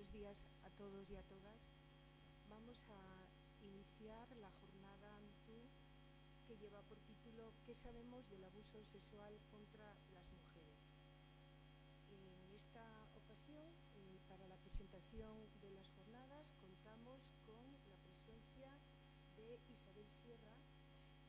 buenos días a todos y a todas. Vamos a iniciar la jornada MeToo que lleva por título ¿Qué sabemos del abuso sexual contra las mujeres? En esta ocasión, para la presentación de las jornadas, contamos con la presencia de Isabel Sierra,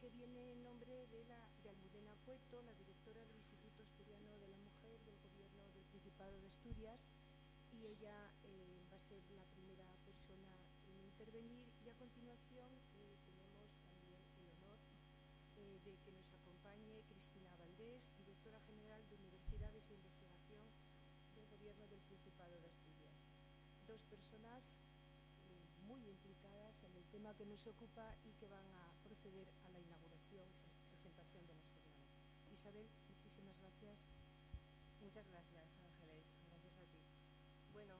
que viene en nombre de Almudena Cueto, la directora del Instituto Asturiano de la Mujer del Gobierno del Principado de Asturias, y ella va a ser la primera persona en intervenir, y a continuación tenemos también el honor de que nos acompañe Cristina Valdés, directora general de Universidades e Investigación del Gobierno del Principado de Asturias. Dos personas muy implicadas en el tema que nos ocupa y que van a proceder a la inauguración y presentación de las jornadas. Isabel, muchísimas gracias. Muchas gracias, Ángeles. Gracias a ti. Bueno,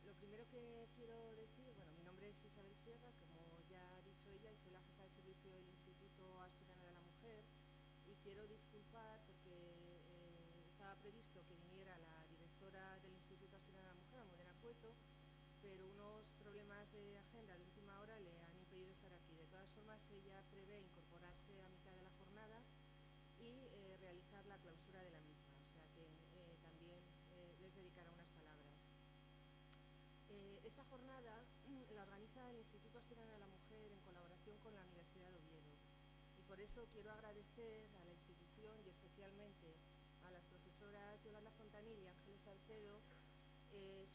lo primero que quiero decir, mi nombre es Isabel Sierra, como ya ha dicho ella, y soy la jefa de servicio del Instituto Asturiano de la Mujer, y quiero disculpar porque estaba previsto que viniera la directora del Instituto Asturiano de la Mujer, Almudena Cueto, pero unos problemas de agenda de última hora le han impedido estar aquí. De todas formas, ella prevé incorporarse a mitad de la jornada y realizar la clausura de la misma, o sea que también les dedicará unas palabras. Esta jornada la organiza el Instituto Asturiano de la Mujer en colaboración con la Universidad de Oviedo, y por eso quiero agradecer a la institución y especialmente a las profesoras Yolanda Fontanil y Ángeles Salcedo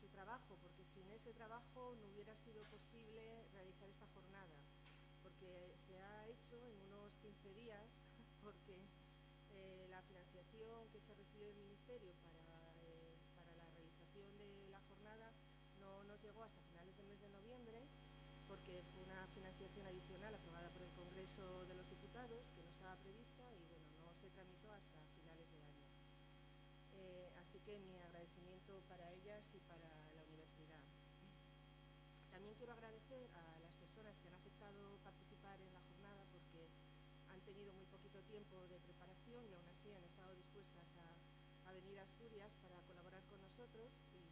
su trabajo, porque sin ese trabajo no hubiera sido posible realizar esta jornada, porque se ha hecho en unos 15 días, porque la financiación que se recibió del Ministerio para la realización de la jornada no nos llegó hasta finales del mes de noviembre, porque fue una financiación adicional aprobada por el Congreso de los Diputados que no estaba prevista y no se tramitó hasta finales de año. Así que mi agradecimiento para ellas y para la universidad. También quiero agradecer a las personas que han aceptado participar en la jornada, porque han tenido muy poquito tiempo de preparación y aún así han estado dispuestas a venir a Asturias para colaborar con nosotros, y,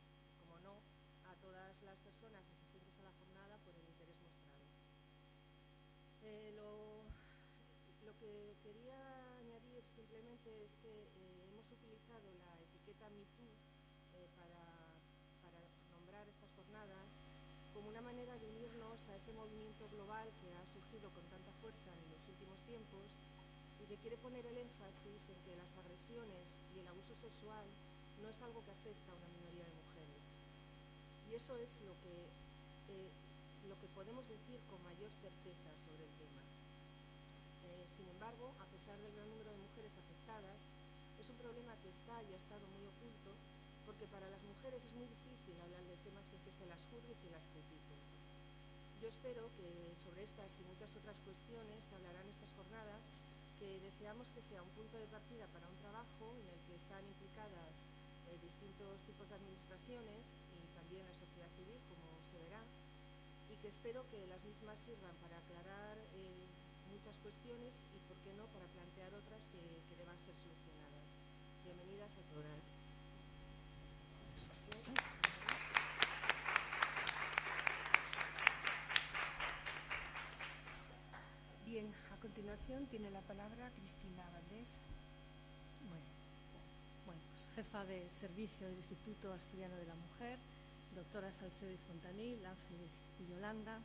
como no, a todas las personas asistentes a la jornada por el interés mostrado. Lo que quería añadir simplemente es que hemos utilizado la etiqueta MeToo para nombrar estas jornadas como una manera de unirnos a ese movimiento global que ha surgido con tanta fuerza en los últimos tiempos y que quiere poner el énfasis en que las agresiones y el abuso sexual no es algo que afecta a una minoría de mujeres. Y eso es lo que podemos decir con mayor certeza sobre el tema. Sin embargo, a pesar del gran número de mujeres afectadas, es un problema que está y ha estado muy oculto, porque para las mujeres es muy difícil hablar de temas en que se las juzgue y se las critique. Yo espero que sobre estas y muchas otras cuestiones se hablarán estas jornadas, que deseamos que sea un punto de partida para un trabajo en el que están implicadas distintos tipos de administraciones y también la sociedad civil, como se verá, y que espero que las mismas sirvan para aclarar muchas cuestiones y, por qué no, para plantear otras que deban ser solucionadas. Bienvenidas a todas. Bien, a continuación tiene la palabra Cristina Valdés. Bueno, pues jefa de servicio del Instituto Asturiano de la Mujer, doctora Salcedo y Fontanil, Ángeles y Yolanda,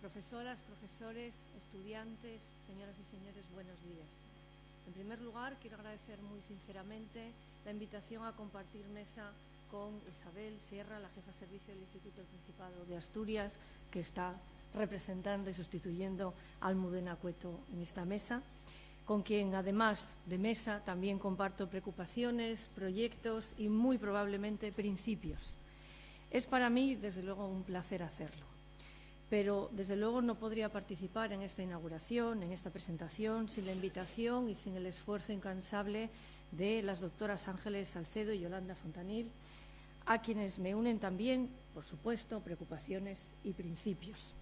profesoras, profesores, estudiantes, señoras y señores, buenos días. En primer lugar, quiero agradecer muy sinceramente la invitación a compartir mesa con Isabel Sierra, la jefa de servicio del Instituto del Principado de Asturias, que está representando y sustituyendo a Almudena Cueto en esta mesa, con quien, además de mesa, también comparto preocupaciones, proyectos y, muy probablemente, principios. Es para mí, desde luego, un placer hacerlo. Pero, desde luego, no podría participar en esta inauguración, en esta presentación, sin la invitación y sin el esfuerzo incansable de las doctoras Ángeles Salcedo y Yolanda Fontanil, a quienes me unen también, por supuesto, preocupaciones y principios,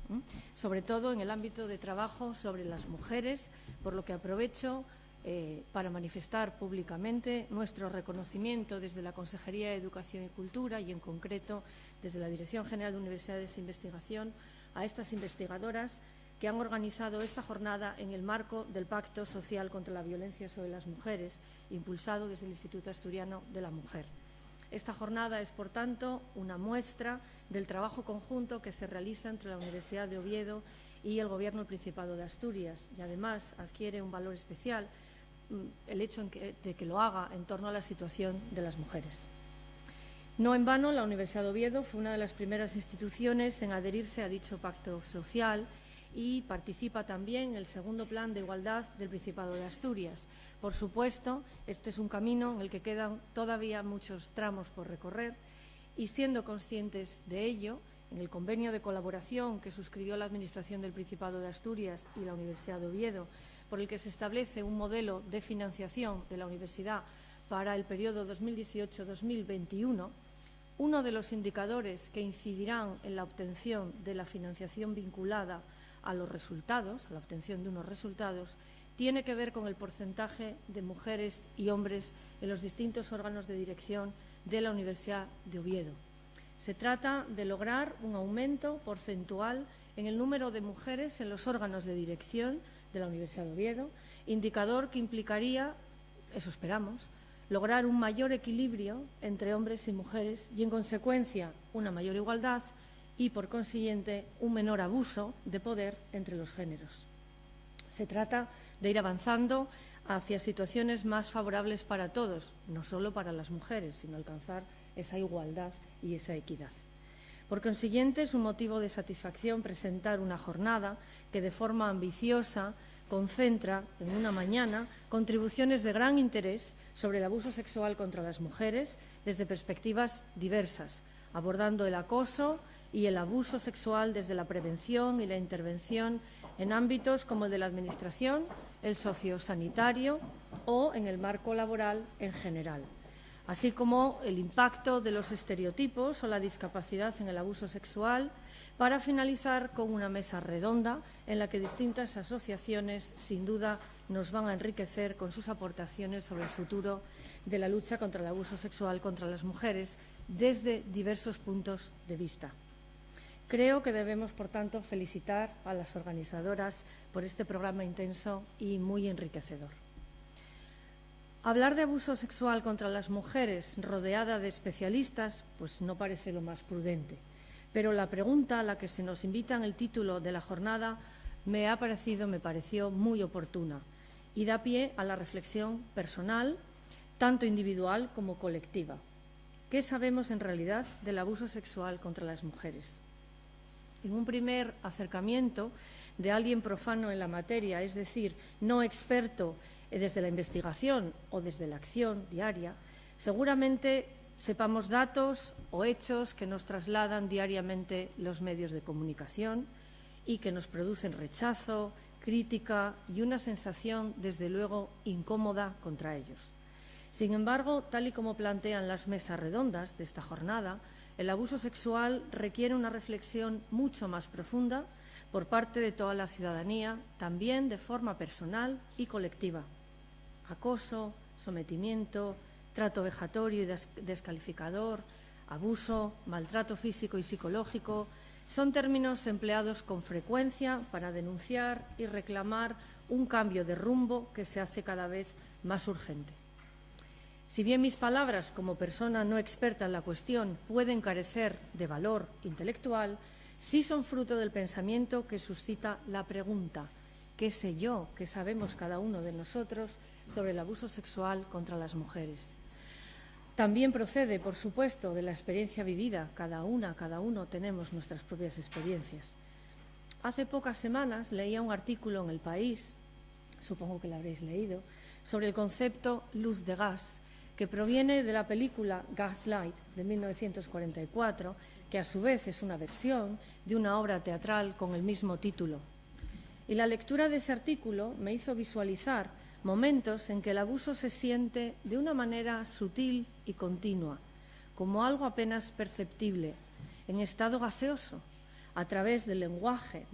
sobre todo en el ámbito de trabajo sobre las mujeres, por lo que aprovecho para manifestar públicamente nuestro reconocimiento desde la Consejería de Educación y Cultura y, en concreto, desde la Dirección General de Universidades e Investigación, a estas investigadoras que han organizado esta jornada en el marco del Pacto Social contra la Violencia sobre las Mujeres, impulsado desde el Instituto Asturiano de la Mujer. Esta jornada es, por tanto, una muestra del trabajo conjunto que se realiza entre la Universidad de Oviedo y el Gobierno del Principado de Asturias, y además adquiere un valor especial el hecho de que lo haga en torno a la situación de las mujeres. No en vano, la Universidad de Oviedo fue una de las primeras instituciones en adherirse a dicho pacto social y participa también en el segundo Plan de Igualdad del Principado de Asturias. Por supuesto, este es un camino en el que quedan todavía muchos tramos por recorrer y, siendo conscientes de ello, en el convenio de colaboración que suscribió la Administración del Principado de Asturias y la Universidad de Oviedo, por el que se establece un modelo de financiación de la universidad para el periodo 2018-2021, uno de los indicadores que incidirán en la obtención de la financiación vinculada a los resultados, a la obtención de unos resultados, tiene que ver con el porcentaje de mujeres y hombres en los distintos órganos de dirección de la Universidad de Oviedo. Se trata de lograr un aumento porcentual en el número de mujeres en los órganos de dirección de la Universidad de Oviedo, indicador que implicaría, eso esperamos, lograr un mayor equilibrio entre hombres y mujeres y, en consecuencia, una mayor igualdad y, por consiguiente, un menor abuso de poder entre los géneros. Se trata de ir avanzando hacia situaciones más favorables para todos, no solo para las mujeres, sino alcanzar esa igualdad y esa equidad. Por consiguiente, es un motivo de satisfacción presentar una jornada que, de forma ambiciosa, concentra en una mañana contribuciones de gran interés sobre el abuso sexual contra las mujeres desde perspectivas diversas, abordando el acoso y el abuso sexual desde la prevención y la intervención en ámbitos como el de la administración, el sociosanitario o en el marco laboral en general, así como el impacto de los estereotipos o la discapacidad en el abuso sexual, para finalizar con una mesa redonda en la que distintas asociaciones, sin duda, nos van a enriquecer con sus aportaciones sobre el futuro de la lucha contra el abuso sexual contra las mujeres desde diversos puntos de vista. Creo que debemos, por tanto, felicitar a las organizadoras por este programa intenso y muy enriquecedor. Hablar de abuso sexual contra las mujeres rodeada de especialistas, pues no parece lo más prudente. Pero la pregunta a la que se nos invita en el título de la jornada me pareció muy oportuna y da pie a la reflexión personal, tanto individual como colectiva. ¿Qué sabemos en realidad del abuso sexual contra las mujeres? En un primer acercamiento de alguien profano en la materia, es decir, no experto desde la investigación o desde la acción diaria, seguramente sepamos datos o hechos que nos trasladan diariamente los medios de comunicación y que nos producen rechazo, crítica y una sensación, desde luego, incómoda contra ellos. Sin embargo, tal y como plantean las mesas redondas de esta jornada, el abuso sexual requiere una reflexión mucho más profunda por parte de toda la ciudadanía, también de forma personal y colectiva. Acoso, sometimiento, trato vejatorio y descalificador, abuso, maltrato físico y psicológico, son términos empleados con frecuencia para denunciar y reclamar un cambio de rumbo que se hace cada vez más urgente. Si bien mis palabras como persona no experta en la cuestión pueden carecer de valor intelectual, sí son fruto del pensamiento que suscita la pregunta: ¿qué sé yo, qué sabemos cada uno de nosotros sobre el abuso sexual contra las mujeres? También procede, por supuesto, de la experiencia vivida. Cada uno tenemos nuestras propias experiencias. Hace pocas semanas leía un artículo en El País, supongo que lo habréis leído, sobre el concepto luz de gas, que proviene de la película Gaslight de 1944, que a su vez es una versión de una obra teatral con el mismo título. Y la lectura de ese artículo me hizo visualizar momentos en que el abuso se siente de una manera sutil y continua, como algo apenas perceptible, en estado gaseoso, a través del lenguaje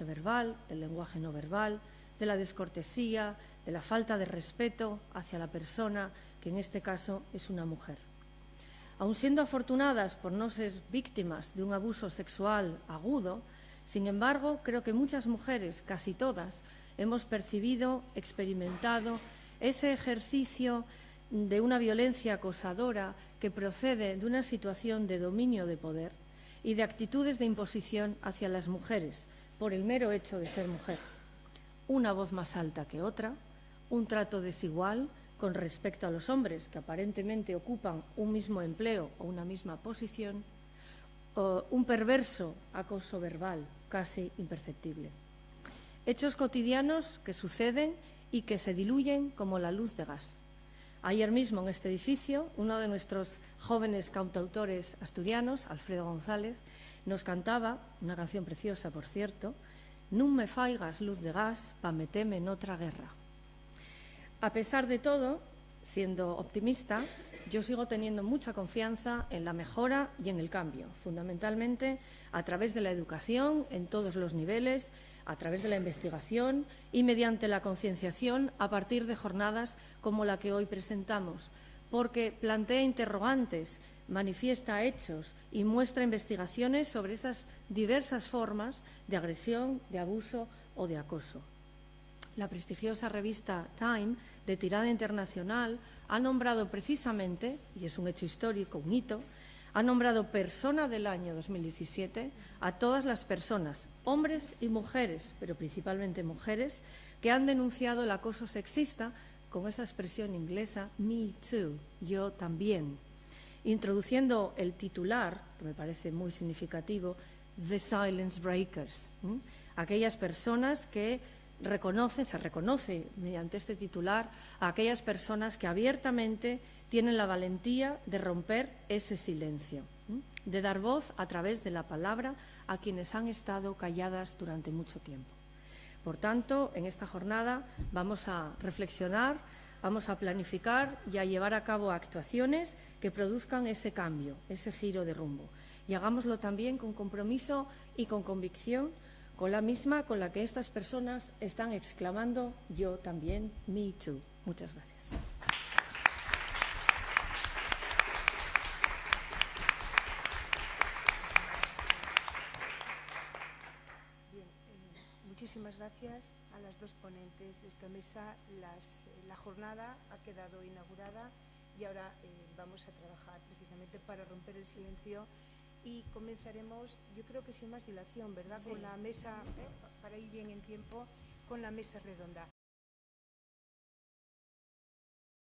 verbal, del lenguaje no verbal, de la descortesía, de la falta de respeto hacia la persona, que en este caso es una mujer. Aun siendo afortunadas por no ser víctimas de un abuso sexual agudo, sin embargo, creo que muchas mujeres, casi todas, hemos percibido, experimentado ese ejercicio de una violencia acosadora que procede de una situación de dominio de poder y de actitudes de imposición hacia las mujeres por el mero hecho de ser mujer. Una voz más alta que otra, un trato desigual con respecto a los hombres que aparentemente ocupan un mismo empleo o una misma posición, o un perverso acoso verbal casi imperceptible. Hechos cotidianos que suceden y que se diluyen como la luz de gas. Ayer mismo en este edificio, uno de nuestros jóvenes cantautores asturianos, Alfredo González, nos cantaba, una canción preciosa por cierto, «Nun me faigas luz de gas pa meteme en otra guerra». A pesar de todo, siendo optimista, yo sigo teniendo mucha confianza en la mejora y en el cambio, fundamentalmente a través de la educación en todos los niveles, a través de la investigación y mediante la concienciación a partir de jornadas como la que hoy presentamos, porque plantea interrogantes, manifiesta hechos y muestra investigaciones sobre esas diversas formas de agresión, de abuso o de acoso. La prestigiosa revista Time, de tirada internacional, ha nombrado precisamente, y es un hecho histórico, un hito, ha nombrado Persona del año 2017 a todas las personas, hombres y mujeres, pero principalmente mujeres, que han denunciado el acoso sexista con esa expresión inglesa «me too», yo también, introduciendo el titular, que me parece muy significativo, «the silence breakers», aquellas personas que se reconoce mediante este titular a aquellas personas que abiertamente tienen la valentía de romper ese silencio, de dar voz a través de la palabra a quienes han estado calladas durante mucho tiempo. Por tanto, en esta jornada vamos a reflexionar, vamos a planificar y a llevar a cabo actuaciones que produzcan ese cambio, ese giro de rumbo. Y hagámoslo también con compromiso y con convicción, con la misma con la que estas personas están exclamando «yo también, me too». Muchas gracias. Bien, muchísimas gracias a las dos ponentes de esta mesa. La jornada ha quedado inaugurada y ahora vamos a trabajar precisamente para romper el silencio. Y comenzaremos, yo creo que sin más dilación, ¿verdad? Sí. Con la mesa, para ir bien en tiempo, con la mesa redonda.